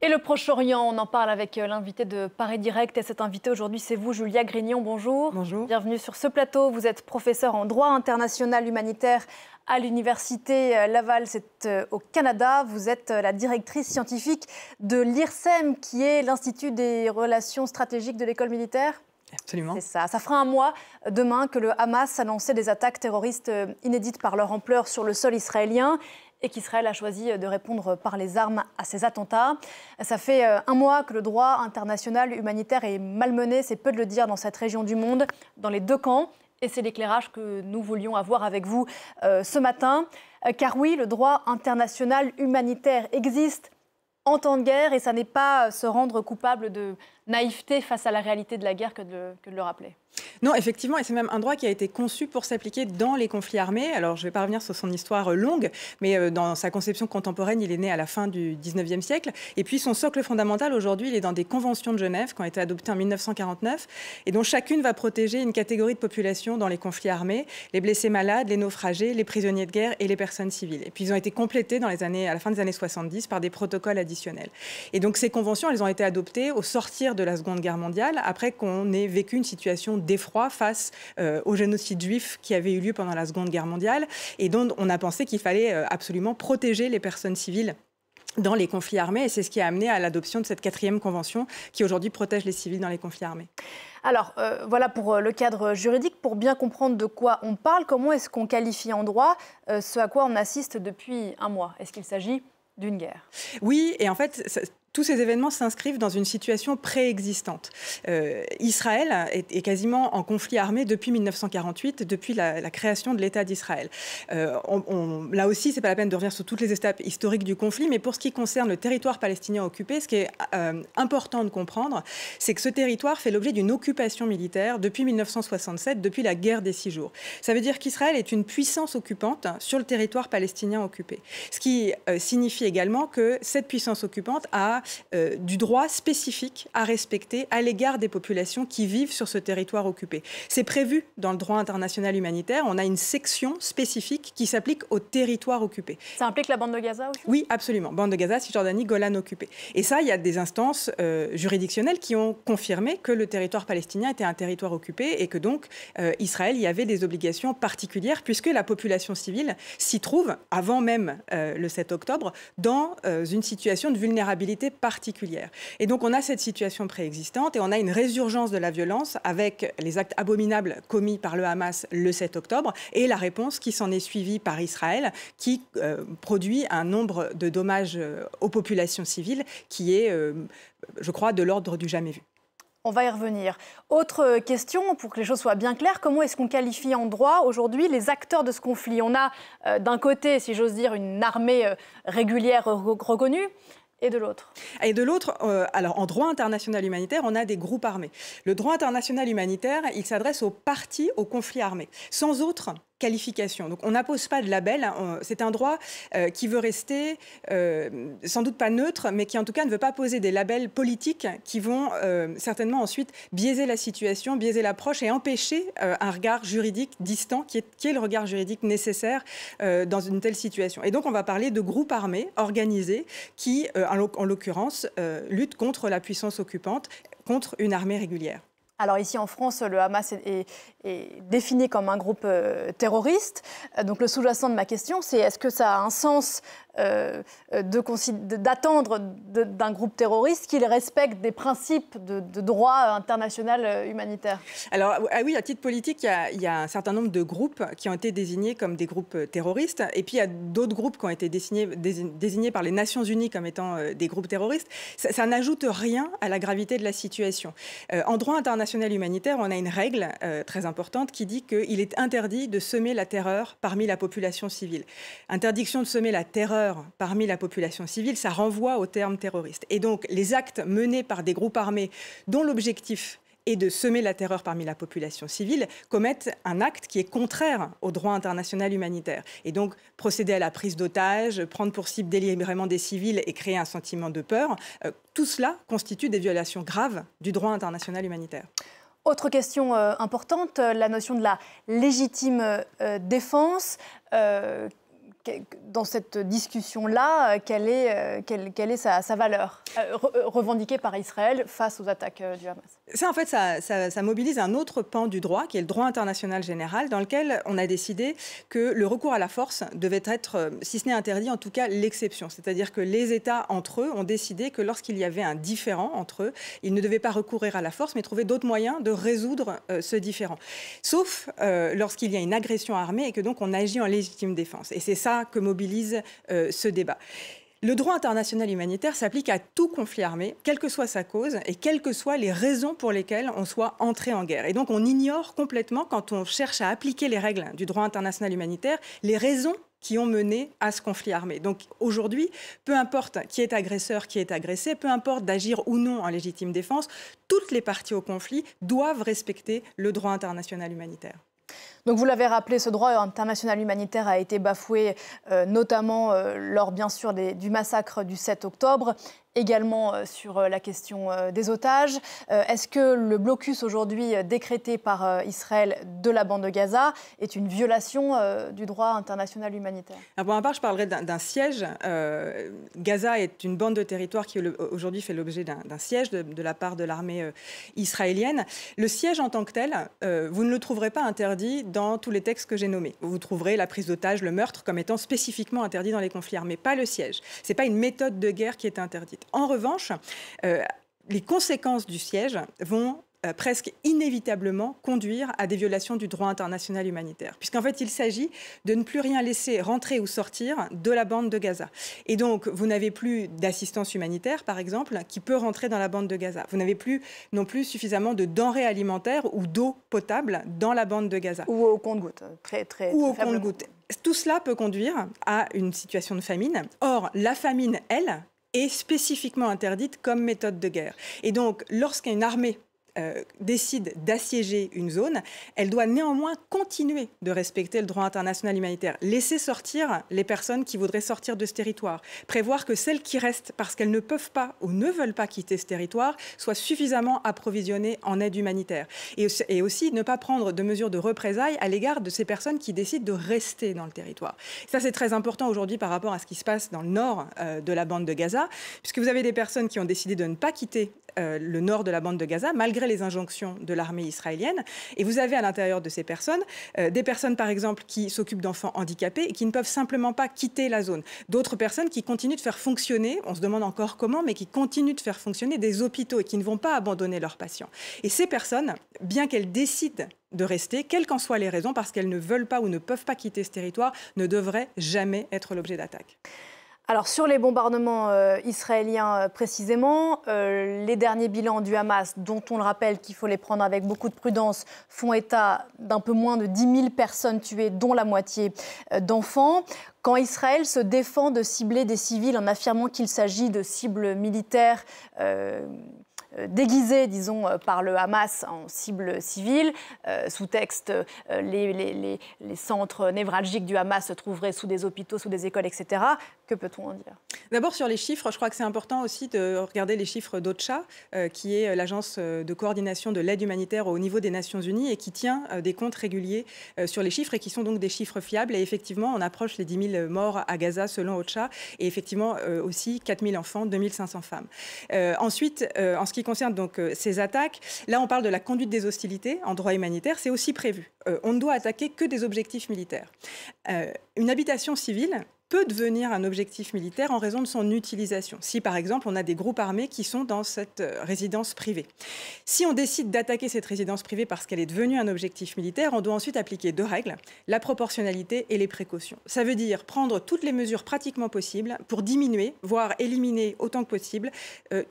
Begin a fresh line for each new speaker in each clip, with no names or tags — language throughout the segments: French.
Et le Proche-Orient, on en parle avec l'invité de Paris Direct. Et cet invité aujourd'hui, c'est vous, Julia Grignon. Bonjour.
Bonjour.
Bienvenue sur ce plateau. Vous êtes professeur en droit international humanitaire à l'Université Laval, c'est au Canada. Vous êtes la directrice scientifique de l'IRSEM, qui est l'Institut des relations stratégiques de l'école militaire.
Absolument.
C'est ça. Ça fera un mois demain que le Hamas a lancé des attaques terroristes inédites par leur ampleur sur le sol israélien et qu'Israël a choisi de répondre par les armes à ces attentats. Ça fait un mois que le droit international humanitaire est malmené, c'est peu de le dire, dans cette région du monde, dans les deux camps. Et c'est l'éclairage que nous voulions avoir avec vous ce matin. Car oui, le droit international humanitaire existe en temps de guerre et ça n'est pas se rendre coupable de naïveté face à la réalité de la guerre que de le rappeler.
Non, effectivement, et c'est même un droit qui a été conçu pour s'appliquer dans les conflits armés. Alors, je ne vais pas revenir sur son histoire longue, mais dans sa conception contemporaine, il est né à la fin du 19e siècle. Et puis, son socle fondamental, aujourd'hui, il est dans des conventions de Genève qui ont été adoptées en 1949 et dont chacune va protéger une catégorie de population dans les conflits armés, les blessés malades, les naufragés, les prisonniers de guerre et les personnes civiles. Et puis, ils ont été complétés à la fin des années 70 par des protocoles additionnels. Et donc, ces conventions, elles ont été adoptées au sortir de la Seconde Guerre mondiale, après qu'on ait vécu une situation d'effroi face au génocide juif qui avait eu lieu pendant la Seconde Guerre mondiale et dont on a pensé qu'il fallait absolument protéger les personnes civiles dans les conflits armés. Et c'est ce qui a amené à l'adoption de cette 4e convention qui aujourd'hui protège les civils dans les conflits armés.
Alors, voilà pour le cadre juridique. Pour bien comprendre de quoi on parle, comment est-ce qu'on qualifie en droit ce à quoi on assiste depuis un mois? Est-ce qu'il s'agit d'une guerre?
Oui, et en fait, tous ces événements s'inscrivent dans une situation préexistante. Israël est quasiment en conflit armé depuis 1948, depuis la création de l'État d'Israël. Là aussi, ce n'est pas la peine de revenir sur toutes les étapes historiques du conflit, mais pour ce qui concerne le territoire palestinien occupé, ce qui est important de comprendre, c'est que ce territoire fait l'objet d'une occupation militaire depuis 1967, depuis la guerre des 6 jours. Ça veut dire qu'Israël est une puissance occupante sur le territoire palestinien occupé. Ce qui signifie également que cette puissance occupante a du droit spécifique à respecter à l'égard des populations qui vivent sur ce territoire occupé. C'est prévu dans le droit international humanitaire. On a une section spécifique qui s'applique au territoire occupé.
Ça implique la bande de Gaza aussi?
Oui, absolument. Bande de Gaza, Cisjordanie, Golan occupé. Et ça, il y a des instances juridictionnelles qui ont confirmé que le territoire palestinien était un territoire occupé et que donc Israël y avait des obligations particulières puisque la population civile s'y trouve, avant même le 7 octobre, dans une situation de vulnérabilité particulière. Et donc on a cette situation préexistante et on a une résurgence de la violence avec les actes abominables commis par le Hamas le 7 octobre et la réponse qui s'en est suivie par Israël qui produit un nombre de dommages aux populations civiles qui est, je crois, de l'ordre du jamais vu.
On va y revenir. Autre question, pour que les choses soient bien claires, comment est-ce qu'on qualifie en droit aujourd'hui les acteurs de ce conflit? On a d'un côté, si j'ose dire, une armée régulière reconnue, et de l'autre?
Et de l'autre, alors en droit international humanitaire, on a des groupes armés. Le droit international humanitaire, il s'adresse aux parties au conflit armé, sans autre qualification. Donc on n'impose pas de label. C'est un droit qui veut rester sans doute pas neutre, mais qui en tout cas ne veut pas poser des labels politiques qui vont certainement ensuite biaiser la situation, biaiser l'approche et empêcher un regard juridique distant qui est le regard juridique nécessaire dans une telle situation. Et donc on va parler de groupes armés organisés qui, en l'occurrence, luttent contre la puissance occupante, contre une armée régulière.
Alors ici en France, le Hamas est défini comme un groupe terroriste. Donc le sous-jacent de ma question, c'est est-ce que ça a un sens d'attendre d'un groupe terroriste qu'il respecte des principes de droit international humanitaire? Alors
oui, à titre politique, il y a un certain nombre de groupes qui ont été désignés comme des groupes terroristes. Et puis il y a d'autres groupes qui ont été désignés par les Nations Unies comme étant des groupes terroristes. Ça n'ajoute rien à la gravité de la situation. En droit international humanitaire, on a une règle très importante qui dit qu'il est interdit de semer la terreur parmi la population civile. Interdiction de semer la terreur parmi la population civile, ça renvoie au terme terroriste. Et donc, les actes menés par des groupes armés dont l'objectif est de semer la terreur parmi la population civile, commettent un acte qui est contraire au droit international humanitaire. Et donc, procéder à la prise d'otages, prendre pour cible délibérément des civils et créer un sentiment de peur, tout cela constitue des violations graves du droit international humanitaire.
Autre question importante, la notion de la légitime défense. dans cette discussion-là, quelle est sa valeur revendiquée par Israël face aux attaques du Hamas?
Ça, en fait, ça mobilise un autre pan du droit, qui est le droit international général, dans lequel on a décidé que le recours à la force devait être, si ce n'est interdit, en tout cas l'exception. C'est-à-dire que les États, entre eux, ont décidé que lorsqu'il y avait un différend entre eux, ils ne devaient pas recourir à la force, mais trouver d'autres moyens de résoudre ce différend. Sauf lorsqu'il y a une agression armée et que donc on agit en légitime défense. Et c'est ça que mobilise ce débat. Le droit international humanitaire s'applique à tout conflit armé, quelle que soit sa cause et quelles que soient les raisons pour lesquelles on soit entré en guerre. Et donc on ignore complètement, quand on cherche à appliquer les règles du droit international humanitaire, les raisons qui ont mené à ce conflit armé. Donc aujourd'hui, peu importe qui est agresseur, qui est agressé, peu importe d'agir ou non en légitime défense, toutes les parties au conflit doivent respecter le droit international humanitaire.
Donc vous l'avez rappelé, ce droit international humanitaire a été bafoué, notamment lors, bien sûr, du massacre du 7 octobre, également sur la question des otages. Est-ce que le blocus aujourd'hui décrété par Israël de la bande de Gaza est une violation du droit international humanitaire?
Alors pour ma part, je parlerai d'un siège. Gaza est une bande de territoire qui aujourd'hui fait l'objet d'un siège de la part de l'armée israélienne. Le siège en tant que tel, vous ne le trouverez pas interdit dans tous les textes que j'ai nommés. Vous trouverez la prise d'otage, le meurtre comme étant spécifiquement interdit dans les conflits armés, pas le siège. Ce n'est pas une méthode de guerre qui est interdite. En revanche, les conséquences du siège vont presque inévitablement conduire à des violations du droit international humanitaire. Puisqu'en fait, il s'agit de ne plus rien laisser rentrer ou sortir de la bande de Gaza. Et donc, vous n'avez plus d'assistance humanitaire, par exemple, qui peut rentrer dans la bande de Gaza. Vous n'avez plus non plus suffisamment de denrées alimentaires ou d'eau potable dans la bande de Gaza.
Ou au compte-gouttes.
Ou au compte-gouttes. Tout cela peut conduire à une situation de famine. Or, la famine, elle, est spécifiquement interdite comme méthode de guerre. Et donc, lorsqu'une armée décide d'assiéger une zone, elle doit néanmoins continuer de respecter le droit international humanitaire, laisser sortir les personnes qui voudraient sortir de ce territoire, prévoir que celles qui restent parce qu'elles ne peuvent pas ou ne veulent pas quitter ce territoire soient suffisamment approvisionnées en aide humanitaire. Et aussi ne pas prendre de mesures de représailles à l'égard de ces personnes qui décident de rester dans le territoire. Ça, c'est très important aujourd'hui par rapport à ce qui se passe dans le nord de la bande de Gaza, puisque vous avez des personnes qui ont décidé de ne pas quitter le nord de la bande de Gaza, malgré les injonctions de l'armée israélienne. Et vous avez à l'intérieur de ces personnes, des personnes par exemple qui s'occupent d'enfants handicapés et qui ne peuvent simplement pas quitter la zone. D'autres personnes qui continuent de faire fonctionner, on se demande encore comment, mais qui continuent de faire fonctionner des hôpitaux et qui ne vont pas abandonner leurs patients. Et ces personnes, bien qu'elles décident de rester, quelles qu'en soient les raisons, parce qu'elles ne veulent pas ou ne peuvent pas quitter ce territoire, ne devraient jamais être l'objet d'attaques.
Alors sur les bombardements israéliens précisément, les derniers bilans du Hamas, dont on le rappelle qu'il faut les prendre avec beaucoup de prudence, font état d'un peu moins de 10 000 personnes tuées, dont la moitié d'enfants. Quand Israël se défend de cibler des civils en affirmant qu'il s'agit de cibles militaires déguisés, disons, par le Hamas en cible civile. Sous-texte, les centres névralgiques du Hamas se trouveraient sous des hôpitaux, sous des écoles, etc. Que peut-on en dire?
D'abord, sur les chiffres, je crois que c'est important aussi de regarder les chiffres d'OCHA, qui est l'agence de coordination de l'aide humanitaire au niveau des Nations Unies et qui tient des comptes réguliers sur les chiffres et qui sont donc des chiffres fiables. Et effectivement, on approche les 10 000 morts à Gaza selon OCHA et effectivement aussi 4 000 enfants, 2 500 femmes. Ensuite, en ce qui concerne donc ces attaques, là on parle de la conduite des hostilités en droit humanitaire, c'est aussi prévu. On ne doit attaquer que des objectifs militaires. Une habitation civile peut devenir un objectif militaire en raison de son utilisation. Si, par exemple, on a des groupes armés qui sont dans cette résidence privée. Si on décide d'attaquer cette résidence privée parce qu'elle est devenue un objectif militaire, on doit ensuite appliquer deux règles, la proportionnalité et les précautions. Ça veut dire prendre toutes les mesures pratiquement possibles pour diminuer, voire éliminer autant que possible,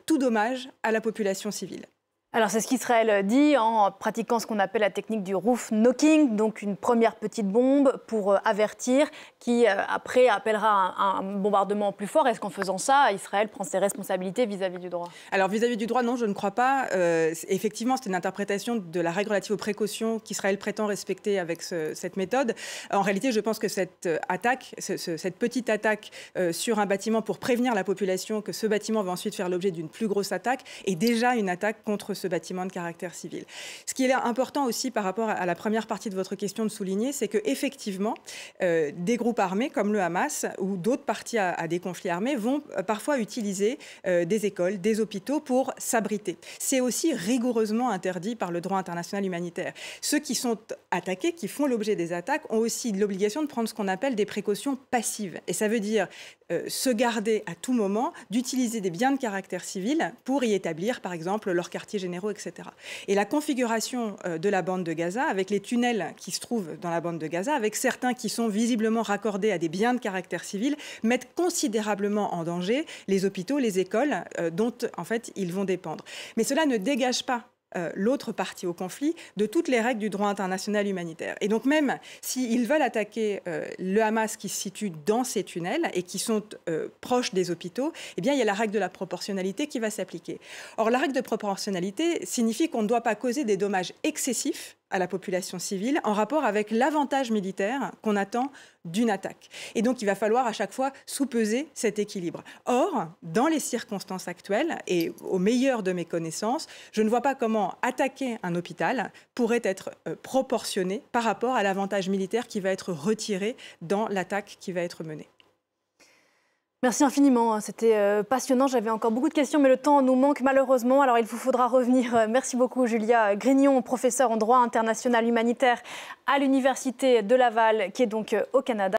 tout dommage à la population civile.
Alors c'est ce qu'Israël dit en pratiquant ce qu'on appelle la technique du roof knocking, donc une première petite bombe pour avertir, qui après appellera un bombardement plus fort. Est-ce qu'en faisant ça, Israël prend ses responsabilités vis-à-vis du droit?
Alors vis-à-vis du droit, non, je ne crois pas. Effectivement, c'est une interprétation de la règle relative aux précautions qu'Israël prétend respecter avec cette méthode. En réalité, je pense que cette attaque, cette petite attaque sur un bâtiment pour prévenir la population que ce bâtiment va ensuite faire l'objet d'une plus grosse attaque, est déjà une attaque contre ce bâtiment de caractère civil. Ce qui est important aussi par rapport à la première partie de votre question de souligner, c'est qu'effectivement, des groupes armés comme le Hamas ou d'autres parties à des conflits armés vont parfois utiliser des écoles, des hôpitaux pour s'abriter. C'est aussi rigoureusement interdit par le droit international humanitaire. Ceux qui sont attaqués, qui font l'objet des attaques, ont aussi l'obligation de prendre ce qu'on appelle des précautions passives. Et ça veut dire se garder à tout moment d'utiliser des biens de caractère civil pour y établir, par exemple, leurs quartiers généraux, etc. Et la configuration de la bande de Gaza, avec les tunnels qui se trouvent dans la bande de Gaza, avec certains qui sont visiblement raccordés à des biens de caractère civil, mettent considérablement en danger les hôpitaux, les écoles dont, en fait, ils vont dépendre. Mais cela ne dégage pas l'autre partie au conflit de toutes les règles du droit international humanitaire. Et donc même s'ils veulent attaquer le Hamas qui se situe dans ces tunnels et qui sont proches des hôpitaux, eh bien il y a la règle de la proportionnalité qui va s'appliquer. Or la règle de proportionnalité signifie qu'on ne doit pas causer des dommages excessifs à la population civile en rapport avec l'avantage militaire qu'on attend d'une attaque. Et donc, il va falloir à chaque fois sous-peser cet équilibre. Or, dans les circonstances actuelles, et au meilleur de mes connaissances, je ne vois pas comment attaquer un hôpital pourrait être proportionné par rapport à l'avantage militaire qui va être retiré dans l'attaque qui va être menée.
Merci infiniment, c'était passionnant. J'avais encore beaucoup de questions, mais le temps nous manque malheureusement. Alors il vous faudra revenir. Merci beaucoup Julia Grignon, professeure en droit international humanitaire à l'Université de Laval, qui est donc au Canada.